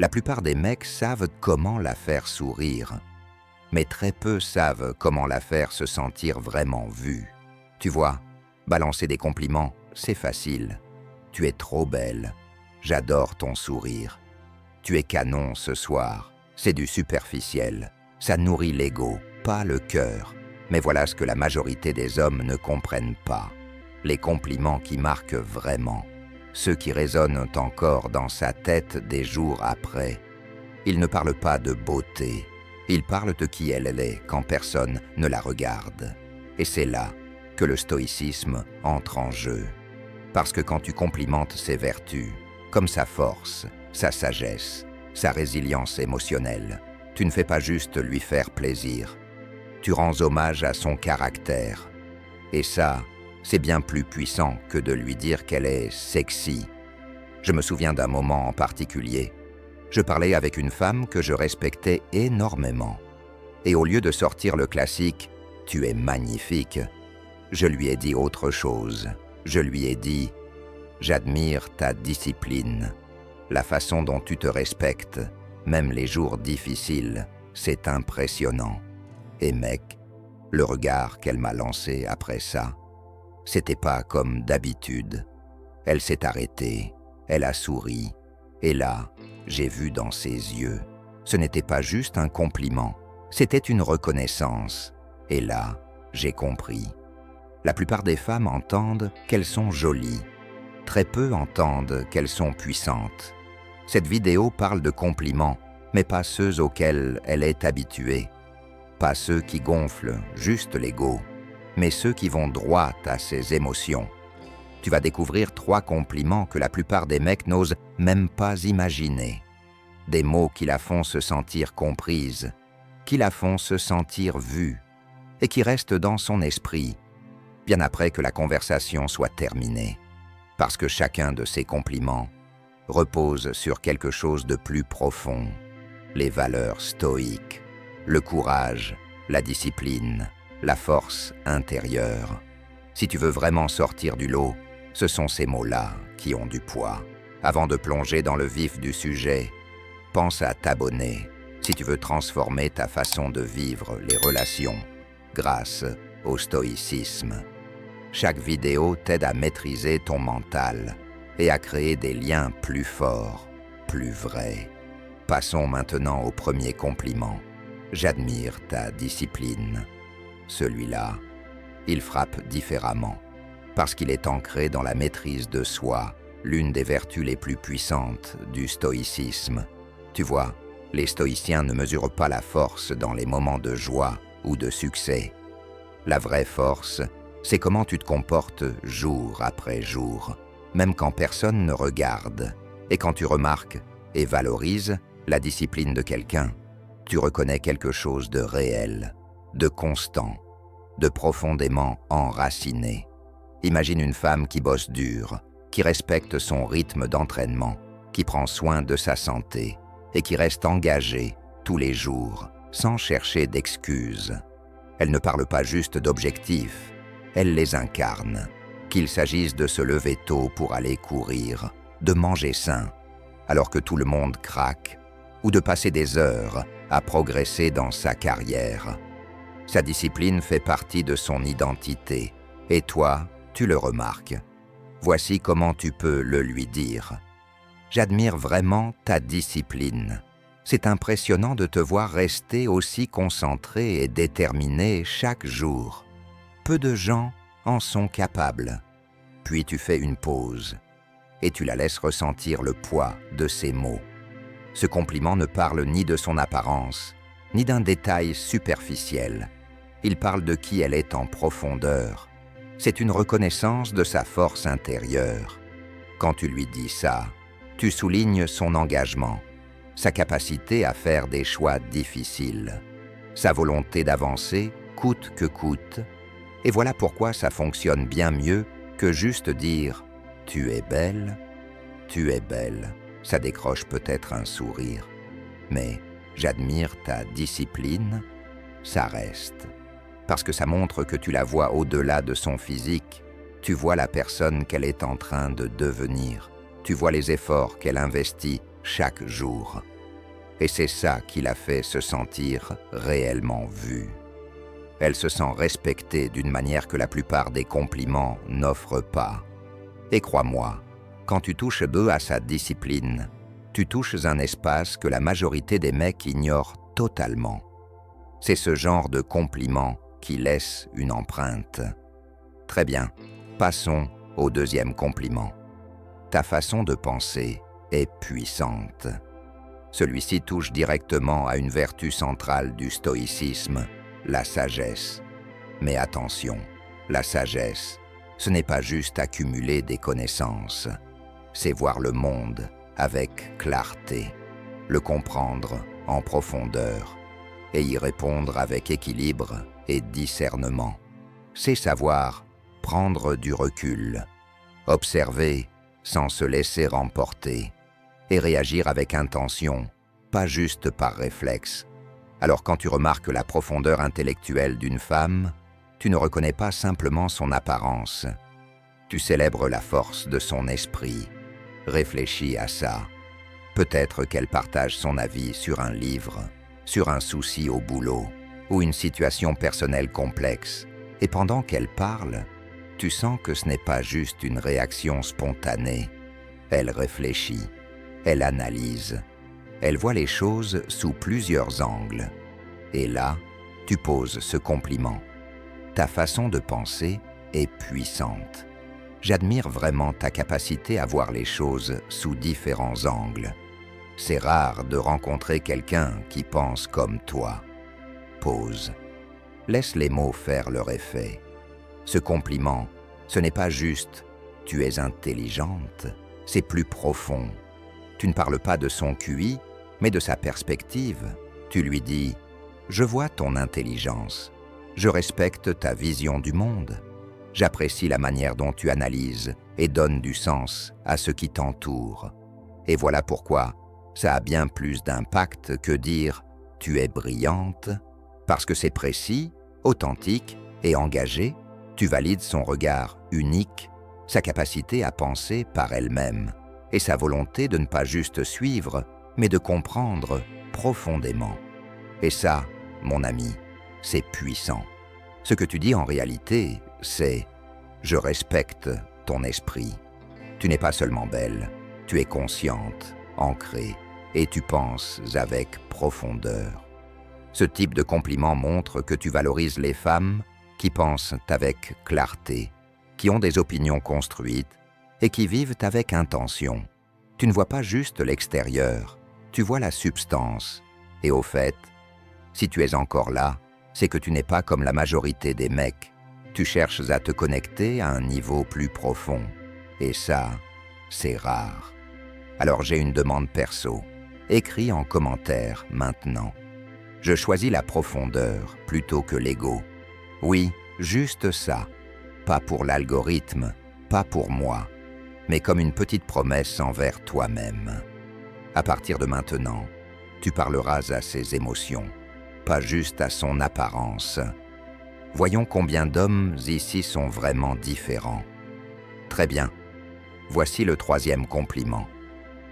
La plupart des mecs savent comment la faire sourire, mais très peu savent comment la faire se sentir vraiment vue. Tu vois, balancer des compliments, c'est facile. Tu es trop belle, j'adore ton sourire. Tu es canon ce soir, c'est du superficiel. Ça nourrit l'ego, pas le cœur. Mais voilà ce que la majorité des hommes ne comprennent pas. Les compliments qui marquent vraiment. Ceux qui résonnent encore dans sa tête des jours après. Ils ne parlent pas de beauté. Ils parlent de qui elle est quand personne ne la regarde. Et c'est là que le stoïcisme entre en jeu. Parce que quand tu complimentes ses vertus, comme sa force, sa sagesse, sa résilience émotionnelle, tu ne fais pas juste lui faire plaisir. Tu rends hommage à son caractère. Et ça, c'est bien plus puissant que de lui dire qu'elle est sexy. Je me souviens d'un moment en particulier. Je parlais avec une femme que je respectais énormément. Et au lieu de sortir le classique « Tu es magnifique », je lui ai dit autre chose. Je lui ai dit « J'admire ta discipline, la façon dont tu te respectes, même les jours difficiles, c'est impressionnant. » Et mec, le regard qu'elle m'a lancé après ça, c'était pas comme d'habitude. Elle s'est arrêtée, elle a souri, et là, j'ai vu dans ses yeux. Ce n'était pas juste un compliment, c'était une reconnaissance. Et là, j'ai compris. La plupart des femmes entendent qu'elles sont jolies. Très peu entendent qu'elles sont puissantes. Cette vidéo parle de compliments, mais pas ceux auxquels elle est habituée. Pas ceux qui gonflent juste l'ego, mais ceux qui vont droit à ses émotions. Tu vas découvrir 3 compliments que la plupart des mecs n'osent même pas imaginer. Des mots qui la font se sentir comprise, qui la font se sentir vue, et qui restent dans son esprit, bien après que la conversation soit terminée. Parce que chacun de ces compliments repose sur quelque chose de plus profond, les valeurs stoïques, le courage, la discipline, la force intérieure. Si tu veux vraiment sortir du lot, ce sont ces mots-là qui ont du poids. Avant de plonger dans le vif du sujet, pense à t'abonner si tu veux transformer ta façon de vivre les relations grâce au stoïcisme. Chaque vidéo t'aide à maîtriser ton mental et à créer des liens plus forts, plus vrais. Passons maintenant au premier compliment. J'admire ta discipline. Celui-là, il frappe différemment, parce qu'il est ancré dans la maîtrise de soi, l'une des vertus les plus puissantes du stoïcisme. Tu vois, les stoïciens ne mesurent pas la force dans les moments de joie ou de succès. La vraie force, c'est comment tu te comportes jour après jour, même quand personne ne regarde. Et quand tu remarques et valorises la discipline de quelqu'un, tu reconnais quelque chose de réel, de constant, de profondément enraciné. Imagine une femme qui bosse dur, qui respecte son rythme d'entraînement, qui prend soin de sa santé et qui reste engagée tous les jours, sans chercher d'excuses. Elle ne parle pas juste d'objectifs, elle les incarne. Qu'il s'agisse de se lever tôt pour aller courir, de manger sain, alors que tout le monde craque, ou de passer des heures à progresser dans sa carrière. Sa discipline fait partie de son identité, et toi, tu le remarques. Voici comment tu peux le lui dire. J'admire vraiment ta discipline. C'est impressionnant de te voir rester aussi concentré et déterminé chaque jour. Peu de gens en sont capables. Puis tu fais une pause, et tu la laisses ressentir le poids de ces mots. Ce compliment ne parle ni de son apparence, ni d'un détail superficiel. Il parle de qui elle est en profondeur. C'est une reconnaissance de sa force intérieure. Quand tu lui dis ça, tu soulignes son engagement, sa capacité à faire des choix difficiles, sa volonté d'avancer coûte que coûte. Et voilà pourquoi ça fonctionne bien mieux que juste dire « tu es belle ». Tu es belle, ça décroche peut-être un sourire. Mais j'admire ta discipline, ça reste. Parce que ça montre que tu la vois au-delà de son physique. Tu vois la personne qu'elle est en train de devenir. Tu vois les efforts qu'elle investit chaque jour. Et c'est ça qui la fait se sentir réellement vue. Elle se sent respectée d'une manière que la plupart des compliments n'offrent pas. Et crois-moi, quand tu touches peu à sa discipline, tu touches un espace que la majorité des mecs ignorent totalement. C'est ce genre de compliment qui laisse une empreinte. Très bien, passons au deuxième compliment. Ta façon de penser est puissante. Celui-ci touche directement à une vertu centrale du stoïcisme, la sagesse. Mais attention, la sagesse, ce n'est pas juste accumuler des connaissances, c'est voir le monde avec clarté, le comprendre en profondeur et y répondre avec équilibre et discernement. C'est savoir prendre du recul, observer sans se laisser emporter et réagir avec intention, pas juste par réflexe. Alors quand tu remarques la profondeur intellectuelle d'une femme, tu ne reconnais pas simplement son apparence. Tu célèbres la force de son esprit. Réfléchis à ça. Peut-être qu'elle partage son avis sur un livre, sur un souci au boulot ou une situation personnelle complexe. Et pendant qu'elle parle, tu sens que ce n'est pas juste une réaction spontanée. Elle réfléchit, elle analyse, elle voit les choses sous plusieurs angles. Et là, tu poses ce compliment. Ta façon de penser est puissante. J'admire vraiment ta capacité à voir les choses sous différents angles. C'est rare de rencontrer quelqu'un qui pense comme toi. Pause. Laisse les mots faire leur effet. Ce compliment, ce n'est pas juste « tu es intelligente », c'est plus profond. Tu ne parles pas de son QI, mais de sa perspective. Tu lui dis « je vois ton intelligence, je respecte ta vision du monde, j'apprécie la manière dont tu analyses et donnes du sens à ce qui t'entoure. Et voilà pourquoi ça a bien plus d'impact que dire « tu es brillante », parce que c'est précis, authentique et engagé. Tu valides son regard unique, sa capacité à penser par elle-même et sa volonté de ne pas juste suivre, mais de comprendre profondément. Et ça, mon ami, c'est puissant. Ce que tu dis en réalité, c'est « je respecte ton esprit ». Tu n'es pas seulement belle, tu es consciente, ancrée, et tu penses avec profondeur. Ce type de compliment montre que tu valorises les femmes qui pensent avec clarté, qui ont des opinions construites et qui vivent avec intention. Tu ne vois pas juste l'extérieur, tu vois la substance. Et au fait, si tu es encore là, c'est que tu n'es pas comme la majorité des mecs. Tu cherches à te connecter à un niveau plus profond. Et ça, c'est rare. Alors j'ai une demande perso. Écris en commentaire maintenant. Je choisis la profondeur plutôt que l'ego. Oui, juste ça. Pas pour l'algorithme, pas pour moi, mais comme une petite promesse envers toi-même. À partir de maintenant, tu parleras à ses émotions, pas juste à son apparence. Voyons combien d'hommes ici sont vraiment différents. Très bien. Voici le troisième compliment.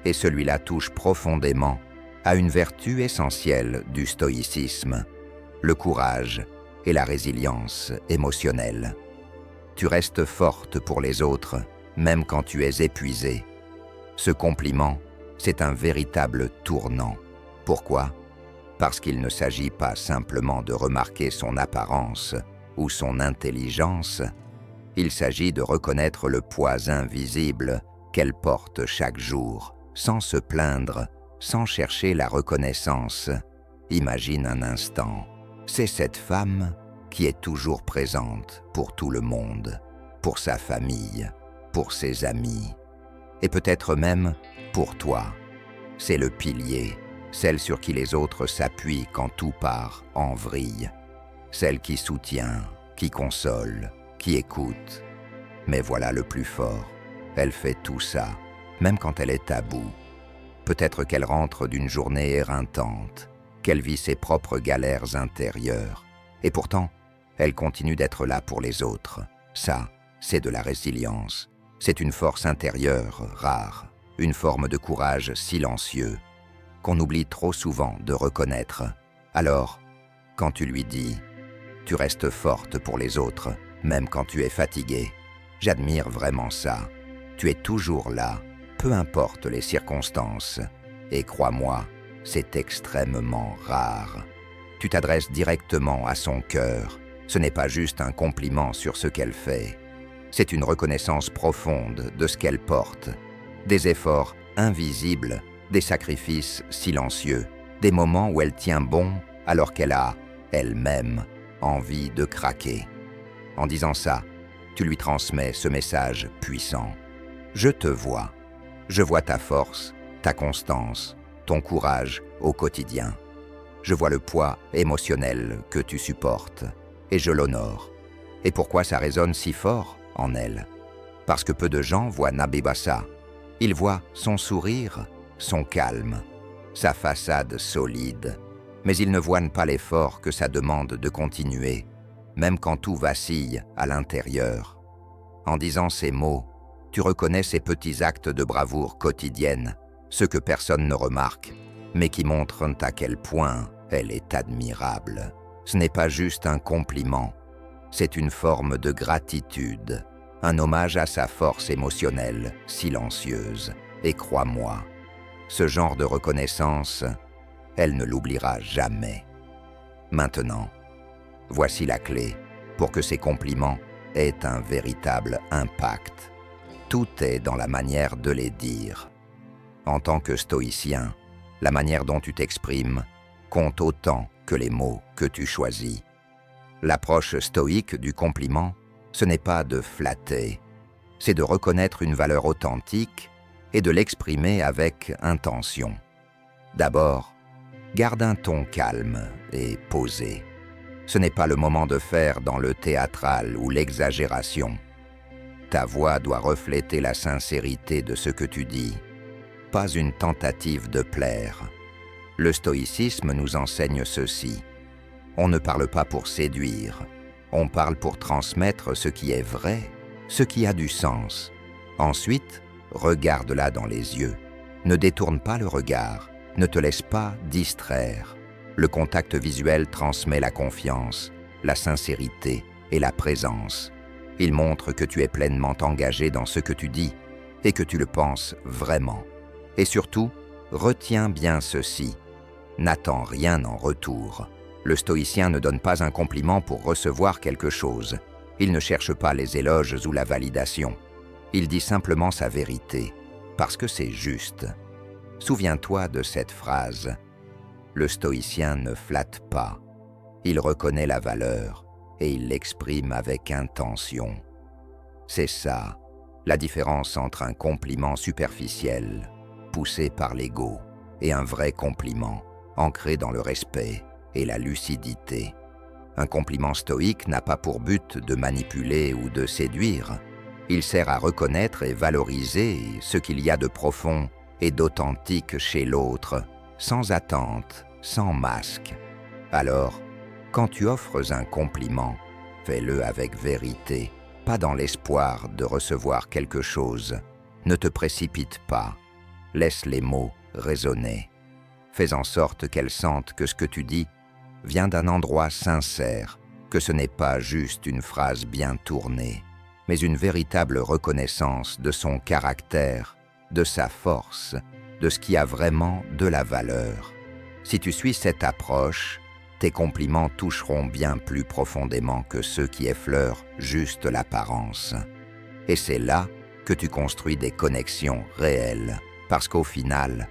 Et celui-là touche profondément à une vertu essentielle du stoïcisme, le courage et la résilience émotionnelle. Tu restes forte pour les autres, même quand tu es épuisée. Ce compliment, c'est un véritable tournant. Pourquoi ? Parce qu'il ne s'agit pas simplement de remarquer son apparence ou son intelligence, il s'agit de reconnaître le poids invisible qu'elle porte chaque jour, sans se plaindre, sans chercher la reconnaissance. Imagine un instant, c'est cette femme qui est toujours présente pour tout le monde, pour sa famille, pour ses amis, et peut-être même pour toi. C'est le pilier, celle sur qui les autres s'appuient quand tout part en vrille, celle qui soutient, qui console, qui écoute. Mais voilà le plus fort, elle fait tout ça, même quand elle est à bout. Peut-être qu'elle rentre d'une journée éreintante, qu'elle vit ses propres galères intérieures, et pourtant, elle continue d'être là pour les autres. Ça, c'est de la résilience. C'est une force intérieure rare, une forme de courage silencieux. qu'on oublie trop souvent de reconnaître. Alors, quand tu lui dis « Tu restes forte pour les autres, même quand tu es fatiguée. J'admire vraiment ça. Tu es toujours là, peu importe les circonstances. Et crois-moi, c'est extrêmement rare. » Tu t'adresses directement à son cœur. Ce n'est pas juste un compliment sur ce qu'elle fait. C'est une reconnaissance profonde de ce qu'elle porte. Des efforts invisibles, des sacrifices silencieux, des moments où elle tient bon alors qu'elle a, elle-même, envie de craquer. En disant ça, tu lui transmets ce message puissant. Je te vois. Je vois ta force, ta constance, ton courage au quotidien. Je vois le poids émotionnel que tu supportes et je l'honore. Et pourquoi ça résonne si fort en elle? Parce que peu de gens voient Nabébassa. Ils voient son sourire, son calme, sa façade solide. Mais ils ne voient pas l'effort que ça demande de continuer, même quand tout vacille à l'intérieur. En disant ces mots, tu reconnais ces petits actes de bravoure quotidienne, ceux que personne ne remarque, mais qui montrent à quel point elle est admirable. Ce n'est pas juste un compliment, c'est une forme de gratitude, un hommage à sa force émotionnelle, silencieuse. Et crois-moi, ce genre de reconnaissance, elle ne l'oubliera jamais. Maintenant, voici la clé pour que ces compliments aient un véritable impact. Tout est dans la manière de les dire. En tant que stoïcien, la manière dont tu t'exprimes compte autant que les mots que tu choisis. L'approche stoïque du compliment, ce n'est pas de flatter, c'est de reconnaître une valeur authentique et de l'exprimer avec intention. D'abord, garde un ton calme et posé. Ce n'est pas le moment de faire dans le théâtral ou l'exagération. Ta voix doit refléter la sincérité de ce que tu dis, pas une tentative de plaire. Le stoïcisme nous enseigne ceci. On ne parle pas pour séduire, on parle pour transmettre ce qui est vrai, ce qui a du sens. Ensuite, regarde-la dans les yeux. Ne détourne pas le regard, ne te laisse pas distraire. Le contact visuel transmet la confiance, la sincérité et la présence. Il montre que tu es pleinement engagé dans ce que tu dis et que tu le penses vraiment. Et surtout, retiens bien ceci. N'attends rien en retour. Le stoïcien ne donne pas un compliment pour recevoir quelque chose. Il ne cherche pas les éloges ou la validation. Il dit simplement sa vérité, parce que c'est juste. Souviens-toi de cette phrase. Le stoïcien ne flatte pas. Il reconnaît la valeur et il l'exprime avec intention. C'est ça, la différence entre un compliment superficiel, poussé par l'ego, et un vrai compliment, ancré dans le respect et la lucidité. Un compliment stoïque n'a pas pour but de manipuler ou de séduire. Il sert à reconnaître et valoriser ce qu'il y a de profond et d'authentique chez l'autre, sans attente, sans masque. Alors, quand tu offres un compliment, fais-le avec vérité, pas dans l'espoir de recevoir quelque chose. Ne te précipite pas. Laisse les mots résonner. Fais en sorte qu'elle sente que ce que tu dis vient d'un endroit sincère, que ce n'est pas juste une phrase bien tournée, mais une véritable reconnaissance de son caractère, de sa force, de ce qui a vraiment de la valeur. Si tu suis cette approche, tes compliments toucheront bien plus profondément que ceux qui effleurent juste l'apparence. Et c'est là que tu construis des connexions réelles, parce qu'au final,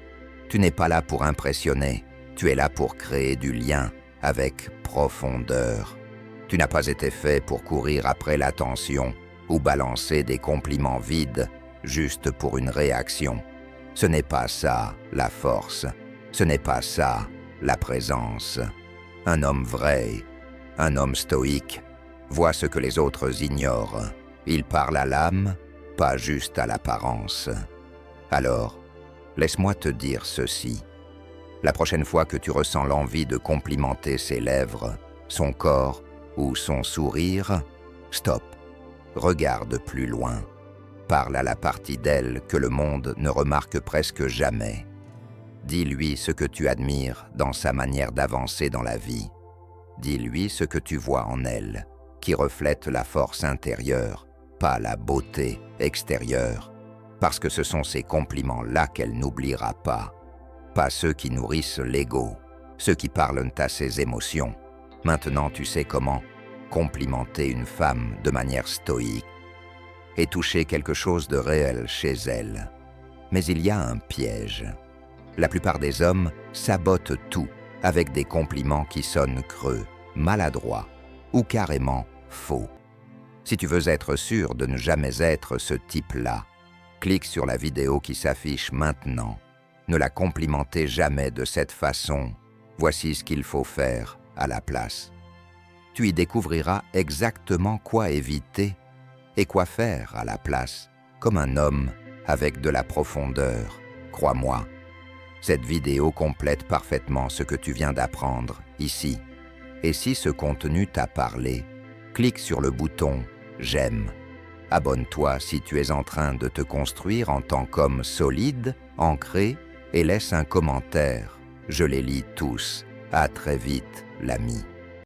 tu n'es pas là pour impressionner, tu es là pour créer du lien avec profondeur. Tu n'as pas été fait pour courir après l'attention ou balancer des compliments vides juste pour une réaction. Ce n'est pas ça, la force. Ce n'est pas ça, la présence. Un homme vrai, un homme stoïque, voit ce que les autres ignorent. Il parle à l'âme, pas juste à l'apparence. Alors, laisse-moi te dire ceci. La prochaine fois que tu ressens l'envie de complimenter ses lèvres, son corps ou son sourire, stop, regarde plus loin. Parle à la partie d'elle que le monde ne remarque presque jamais. Dis-lui ce que tu admires dans sa manière d'avancer dans la vie. Dis-lui ce que tu vois en elle, qui reflète la force intérieure, pas la beauté extérieure, parce que ce sont ces compliments-là qu'elle n'oubliera pas ceux qui nourrissent l'ego, ceux qui parlent à ses émotions. Maintenant, tu sais comment complimenter une femme de manière stoïque et toucher quelque chose de réel chez elle. Mais il y a un piège. La plupart des hommes sabotent tout avec des compliments qui sonnent creux, maladroits ou carrément faux. Si tu veux être sûr de ne jamais être ce type-là, clique sur la vidéo qui s'affiche maintenant. Ne la complimentez jamais de cette façon. Voici ce qu'il faut faire à la place. Tu y découvriras exactement quoi éviter et quoi faire à la place, comme un homme avec de la profondeur. Crois-moi, cette vidéo complète parfaitement ce que tu viens d'apprendre ici. Et si ce contenu t'a parlé, clique sur le bouton « J'aime ». Abonne-toi si tu es en train de te construire en tant qu'homme solide, ancré, et laisse un commentaire. Je les lis tous. À très vite, l'ami.